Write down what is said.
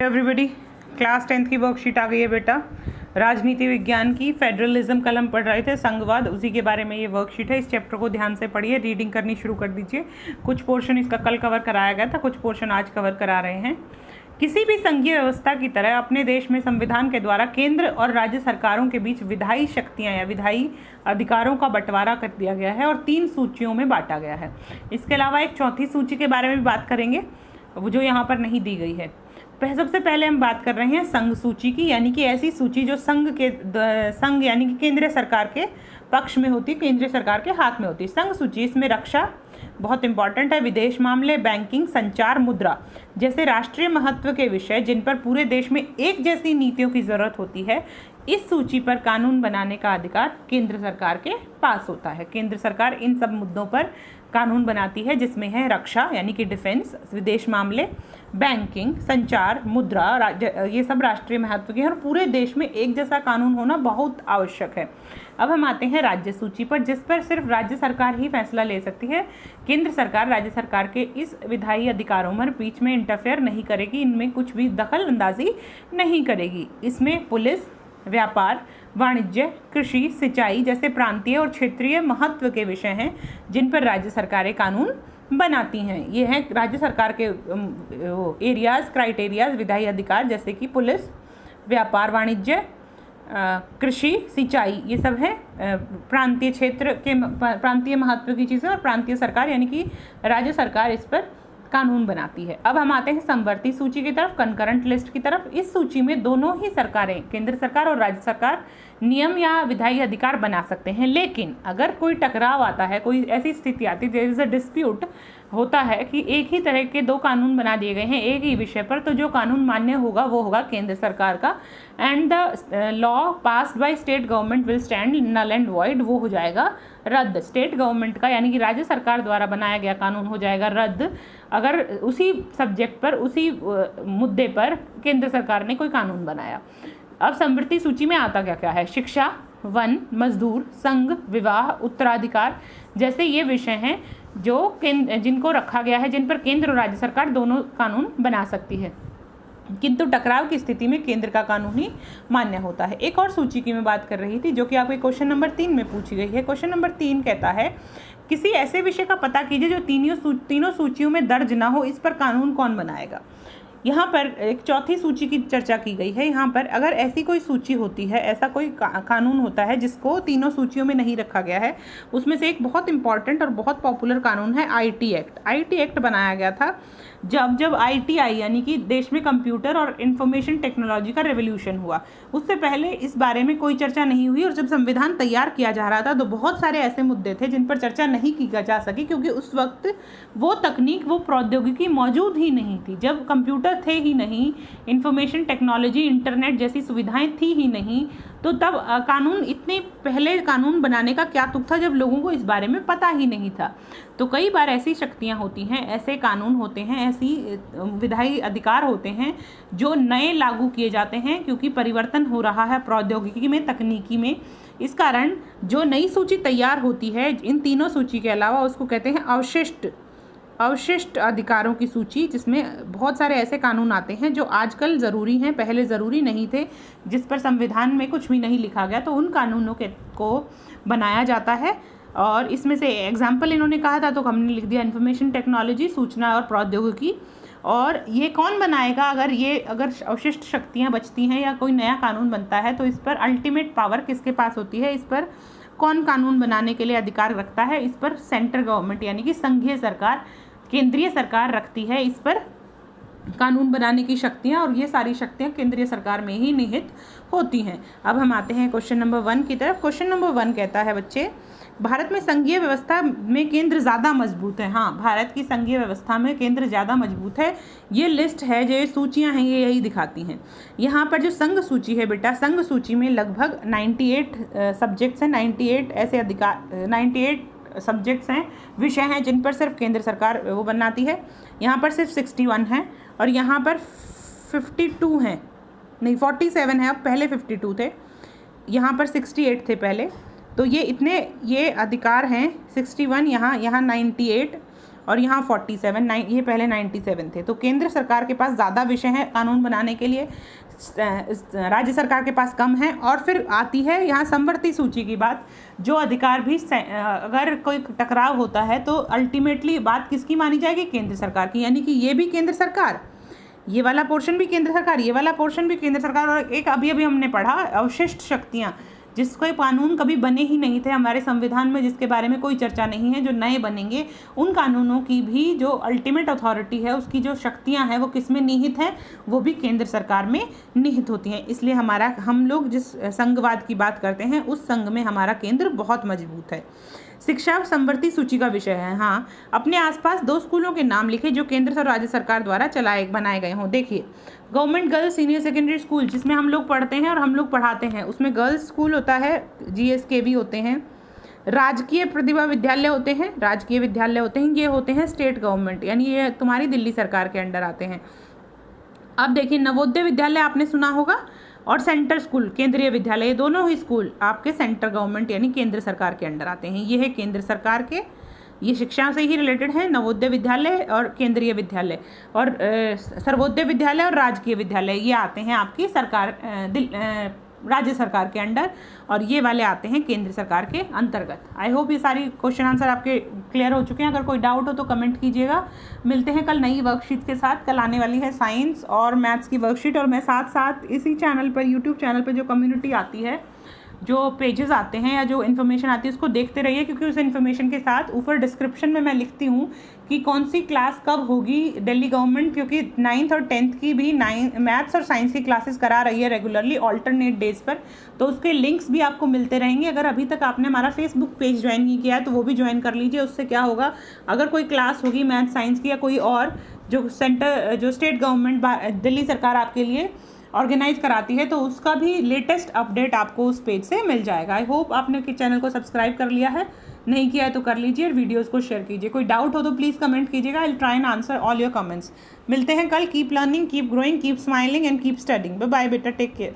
Everybody, class 10th की worksheet आ गई है बेटा। राजनीति विज्ञान की फेडरलिज्म कल हम पढ़ रहे थे, संघवाद, उसी के बारे में ये वर्कशीट है। इस चैप्टर को ध्यान से पढ़िए, रीडिंग करनी शुरू कर दीजिए। कुछ पोर्शन इसका कल कवर कराया गया था, कुछ पोर्शन आज कवर करा रहे हैं। किसी भी संघीय व्यवस्था की तरह अपने देश में संविधान के द्वारा केंद्र और राज्य सरकारों के बीच विधायी शक्तियां या विधायी अधिकारों का बंटवारा कर दिया गया है और 3 सूचियों में बांटा गया है। इसके अलावा एक चौथी सूची के बारे में भी बात करेंगे, वो जो यहाँ पर नहीं दी गई है। सबसे पहले हम बात कर रहे हैं संघ सूची की, यानी कि ऐसी सूची जो संघ यानी कि केंद्रीय सरकार के पक्ष में होती, केंद्रीय सरकार के हाथ में होती। संघ सूची, इसमें रक्षा बहुत इंपॉर्टेंट है, विदेश मामले, बैंकिंग, संचार, मुद्रा जैसे राष्ट्रीय महत्व के विषय जिन पर पूरे देश में एक जैसी नीतियों की जरूरत होती है, इस सूची पर कानून बनाने का अधिकार केंद्र सरकार के पास होता है। केंद्र सरकार इन सब मुद्दों पर कानून बनाती है, जिसमें है रक्षा यानी कि डिफेंस, विदेश मामले, बैंकिंग, संचार, मुद्रा, ये सब राष्ट्रीय महत्व के हैं और पूरे देश में एक जैसा कानून होना बहुत आवश्यक है। अब हम आते हैं राज्य सूची पर, जिस पर सिर्फ राज्य सरकार ही फैसला ले सकती है। केंद्र सरकार राज्य सरकार के इस विधायी अधिकारों में बीच में इंटरफेयर नहीं करेगी, इनमें कुछ भी दखल अंदाजी नहीं करेगी। इसमें पुलिस, व्यापार, वाणिज्य, कृषि, सिंचाई जैसे प्रांतीय और क्षेत्रीय महत्व के विषय हैं जिन पर राज्य सरकारें कानून बनाती हैं। ये हैं राज्य सरकार के एरियाज, क्राइटेरियाज, विधायी अधिकार, जैसे कि पुलिस, व्यापार, वाणिज्य, कृषि, सिंचाई, ये सब है प्रांतीय क्षेत्र के, प्रांतीय महत्व की चीज़ें, और प्रांतीय सरकार यानी कि राज्य सरकार इस पर कानून बनाती है। अब हम आते हैं समवर्ती सूची की तरफ, कंकरेंट लिस्ट की तरफ। इस सूची में दोनों ही सरकारें, केंद्र सरकार और राज्य सरकार, नियम या विधायी अधिकार बना सकते हैं, लेकिन अगर कोई टकराव आता है, कोई ऐसी स्थिति आती है, देयर इज अ डिस्प्यूट, होता है कि एक ही तरह के 2 कानून बना दिए गए हैं एक ही विषय पर, तो जो कानून मान्य होगा वो होगा केंद्र सरकार का, and the law passed by state government will stand null and void, वो हो जाएगा रद्द। स्टेट गवर्नमेंट का यानी कि राज्य सरकार द्वारा बनाया गया कानून हो जाएगा रद्द, अगर उसी सब्जेक्ट पर, उसी मुद्दे पर केंद्र सरकार ने कोई कानून बनाया। अब समवर्ती सूची में आता क्या क्या है? शिक्षा, वन, मजदूर, संघ, विवाह, उत्तराधिकार जैसे ये विषय हैं जो जिनको रखा गया है, जिन पर केंद्र और राज्य सरकार दोनों कानून बना सकती है, किंतु टकराव की स्थिति में केंद्र का कानून ही मान्य होता है। एक और सूची की मैं बात कर रही थी जो कि आपके क्वेश्चन नंबर 3 में पूछी गई है। क्वेश्चन नंबर 3 कहता है, किसी ऐसे विषय का पता कीजिए जो तीनों सूचियों में दर्ज ना हो, इस पर कानून कौन बनाएगा। यहाँ पर एक चौथी सूची की चर्चा की गई है। यहाँ पर अगर ऐसी कोई सूची होती है, ऐसा कोई कानून होता है जिसको तीनों सूचियों में नहीं रखा गया है, उसमें से एक बहुत इंपॉर्टेंट और बहुत पॉपुलर कानून है आईटी एक्ट। आईटी एक्ट बनाया गया था जब आईटी आई, यानी कि देश में कंप्यूटर और इंफॉर्मेशन टेक्नोलॉजी का रेवोल्यूशन हुआ। उससे पहले इस बारे में कोई चर्चा नहीं हुई, और जब संविधान तैयार किया जा रहा था तो बहुत सारे ऐसे मुद्दे थे जिन पर चर्चा नहीं की जा सकी, क्योंकि उस वक्त वो तकनीक, वो प्रौद्योगिकी मौजूद ही नहीं थी। जब कंप्यूटर थे ही नहीं, इंफॉर्मेशन टेक्नोलॉजी, इंटरनेट जैसी सुविधाएं थी ही नहीं, तो तब कानून, इतने पहले कानून बनाने का क्या तुक था जब लोगों को इस बारे में पता ही नहीं था। तो कई बार ऐसी शक्तियां होती हैं, ऐसे कानून होते हैं, ऐसी विधायी अधिकार होते हैं जो नए लागू किए जाते हैं, क्योंकि परिवर्तन हो रहा है प्रौद्योगिकी में, तकनीकी में। इस कारण जो नई सूची तैयार होती है इन तीनों सूची के अलावा, उसको कहते हैं अवशिष्ट अधिकारों की सूची, जिसमें बहुत सारे ऐसे कानून आते हैं जो आजकल ज़रूरी हैं, पहले ज़रूरी नहीं थे, जिस पर संविधान में कुछ भी नहीं लिखा गया, तो उन कानूनों को बनाया जाता है। और इसमें से एग्जाम्पल इन्होंने कहा था तो हमने लिख दिया इंफॉर्मेशन टेक्नोलॉजी, सूचना और प्रौद्योगिकी। और ये कौन बनाएगा? अगर अवशिष्ट शक्तियाँ बचती हैं या कोई नया कानून बनता है, तो इस पर अल्टीमेट पावर किसके पास होती है? इस पर कौन कानून बनाने के लिए अधिकार रखता है? इस पर सेंट्रल गवर्नमेंट यानी कि संघीय सरकार, केंद्रीय सरकार रखती है इस पर कानून बनाने की शक्तियाँ, और ये सारी शक्तियाँ केंद्रीय सरकार में ही निहित होती हैं। अब हम आते हैं क्वेश्चन नंबर 1 की तरफ। क्वेश्चन नंबर 1 कहता है बच्चे, भारत में संघीय व्यवस्था में केंद्र ज़्यादा मजबूत है। हाँ, भारत की संघीय व्यवस्था में केंद्र ज़्यादा मजबूत है। ये लिस्ट है, जो सूचियाँ हैं, ये यही दिखाती हैं। यहाँ पर जो संघ सूची है बेटा, संघ सूची में लगभग 98 सब्जेक्ट्स हैं, 98 ऐसे अधिकार, 98 सब्जेक्ट्स हैं, विषय हैं जिन पर सिर्फ केंद्र सरकार वो बनाती है। यहाँ पर सिर्फ 61 है, और यहाँ पर 52 हैं, नहीं 47 है, अब पहले 52 थे, यहाँ पर 68 थे पहले। तो ये अधिकार हैं 61, यहाँ 98, और यहाँ 47, ये पहले 97 थे। तो केंद्र सरकार के पास ज़्यादा विषय हैं कानून बनाने के लिए, राज्य सरकार के पास कम है। और फिर आती है यहाँ समवर्ती सूची की बात, जो अधिकार भी अगर कोई टकराव होता है तो अल्टीमेटली बात किसकी मानी जाएगी, केंद्र सरकार की। यानी कि ये भी केंद्र सरकार, ये वाला पोर्शन भी केंद्र सरकार, ये वाला पोर्शन भी केंद्र सरकार। और एक अभी अभी हमने पढ़ा अवशिष्ट शक्तियाँ, जिसके कानून कभी बने ही नहीं थे हमारे संविधान में, जिसके बारे में कोई चर्चा नहीं है, जो नए बनेंगे उन कानूनों की भी जो अल्टीमेट अथॉरिटी है, उसकी जो शक्तियां हैं वो किस में निहित हैं, वो भी केंद्र सरकार में निहित होती हैं। इसलिए हम लोग जिस संघवाद की बात करते हैं उस संघ में हमारा केंद्र बहुत मजबूत है। शिक्षा समवर्ती सूची का विषय है। हाँ, अपने आसपास 2 स्कूलों के नाम लिखे जो केंद्र और राज्य सरकार द्वारा बनाए गए हों। देखिए, government girls senior secondary school, जिसमें हम लोग पढ़ते हैं और हम लोग पढ़ाते हैं, उसमें गर्ल्स स्कूल होता है, GSKV होते हैं। राजकीय प्रतिभा विद्यालय होते हैं, ये होते हैं स्टेट गवर्नमेंट, यानी ये तुम्हारी दिल्ली सरकार के अंडर आते हैं। अब देखिए, नवोदय विद्यालय आपने सुना होगा, और सेंटर स्कूल, केंद्रीय विद्यालय, ये दोनों ही स्कूल आपके सेंटर गवर्नमेंट यानी केंद्र सरकार के अंडर आते हैं। ये है केंद्र सरकार के, ये शिक्षा से ही रिलेटेड है, नवोदय विद्यालय और केंद्रीय विद्यालय, और सर्वोदय विद्यालय और राजकीय विद्यालय ये आते हैं आपकी राज्य सरकार के अंडर, और ये वाले आते हैं केंद्र सरकार के अंतर्गत। आई होप ये सारी क्वेश्चन आंसर आपके क्लियर हो चुके हैं। अगर कोई डाउट हो तो कमेंट कीजिएगा। मिलते हैं कल नई वर्कशीट के साथ। कल आने वाली है साइंस और मैथ्स की वर्कशीट, और मैं साथ साथ इसी चैनल पर, यूट्यूब चैनल पर जो कम्युनिटी आती है, जो पेजेस आते हैं या जो इन्फॉर्मेशन आती है, उसको देखते रहिए, क्योंकि उस इन्फॉर्मेशन के साथ ऊपर डिस्क्रिप्शन में मैं लिखती हूँ कि कौन सी क्लास कब होगी दिल्ली गवर्नमेंट, क्योंकि 9th और 10th की भी मैथ्स और साइंस की क्लासेस करा रही है रेगुलरली ऑल्टरनेट डेज पर। तो उसके लिंक्स भी आपको मिलते रहेंगे। अगर अभी तक आपने हमारा फेसबुक पेज ज्वाइन नहीं किया है तो वो भी ज्वाइन कर लीजिए। उससे क्या होगा, अगर कोई क्लास होगी मैथ्स साइंस की या कोई और जो स्टेट गवर्नमेंट दिल्ली सरकार आपके लिए ऑर्गेनाइज कराती है, तो उसका भी लेटेस्ट अपडेट आपको उस पेज से मिल जाएगा। आई होप आपने चैनल को सब्सक्राइब कर लिया है, नहीं किया है तो कर लीजिए, और वीडियोस को शेयर कीजिए। कोई डाउट हो तो प्लीज़ कमेंट कीजिएगा, I will try and answer all your comments. मिलते हैं कल। Keep learning, keep growing, keep smiling and keep studying. Bye bye बेटा, टेक केयर।